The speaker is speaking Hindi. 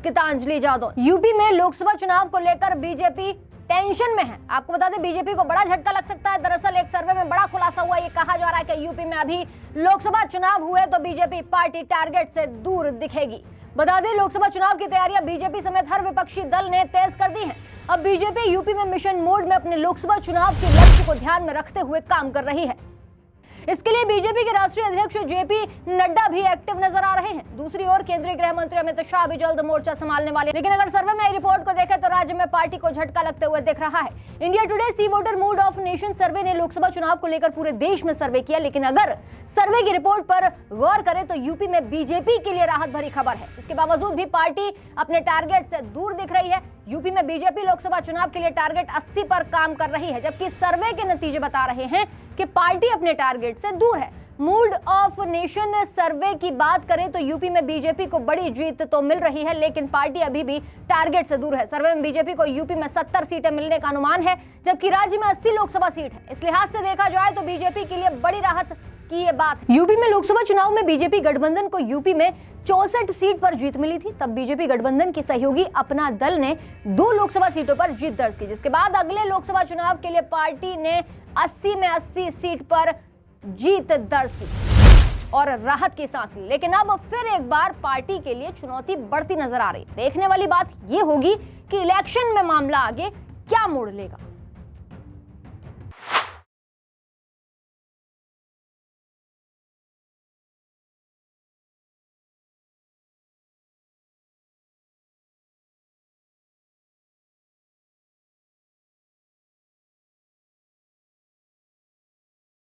गीतांजलि जादव। यूपी में लोकसभा चुनाव को लेकर बीजेपी टेंशन में है। आपको बता दें, बीजेपी को बड़ा झटका लग सकता है। दरअसल एक सर्वे में बड़ा खुलासा हुआ, ये कहा जा रहा है कि यूपी में अभी लोकसभा चुनाव हुए तो बीजेपी पार्टी टारगेट से दूर दिखेगी। बता दें, लोकसभा चुनाव की तैयारियां बीजेपी समेत हर विपक्षी दल ने तेज कर दी हैं। अब बीजेपी यूपी में मिशन मोड में अपने लोकसभा चुनाव के लक्ष्य को ध्यान में रखते हुए काम कर रही है। इसके लिए बीजेपी के राष्ट्रीय अध्यक्ष जेपी नड्डा भी एक्टिव नजर आ रहे हैं। दूसरी ओर केंद्रीय गृह मंत्री अमित शाह भी जल्द मोर्चा संभालने वाले। लेकिन अगर सर्वे में रिपोर्ट को देखें तो राज्य में पार्टी को झटका लगते हुए दिख रहा है। India Today C voter mood of nation survey ने लोकसभा चुनाव को लेकर पूरे देश में सर्वे किया। लेकिन अगर सर्वे की रिपोर्ट पर गौर करें तो यूपी में बीजेपी के लिए राहत भरी खबर है। इसके बावजूद भी पार्टी अपने टारगेट से दूर दिख रही है। यूपी में बीजेपी लोकसभा चुनाव के लिए टारगेट 80 पर काम कर रही है, जबकि सर्वे के नतीजे बता रहे हैं कि पार्टी अपने टारगेट से दूर है। मूड ऑफ नेशन सर्वे की बात करें तो यूपी में बीजेपी को बड़ी जीत तो मिल रही है, लेकिन पार्टी अभी भी टारगेट से दूर है। सर्वे में बीजेपी को यूपी में 70 सीटें मिलने का अनुमान है, जबकि राज्य में 80 लोकसभा सीट है। इस लिहाज से देखा जाए तो बीजेपी के लिए बड़ी राहत की ये बात है। यूपी में लोकसभा चुनाव में बीजेपी गठबंधन को यूपी में 64 सीट पर जीत मिली थी। तब बीजेपी गठबंधन की सहयोगी अपना दल ने 2 लोकसभा सीटों पर जीत दर्ज की, जिसके बाद अगले लोकसभा चुनाव के लिए पार्टी ने 80 में 80 सीट पर जीत दर्ज की और राहत की सांस ली। लेकिन अब फिर एक बार पार्टी के लिए चुनौती बढ़ती नजर आ रही है। देखने वाली बात यह होगी कि इलेक्शन में मामला आगे क्या मोड़ लेगा।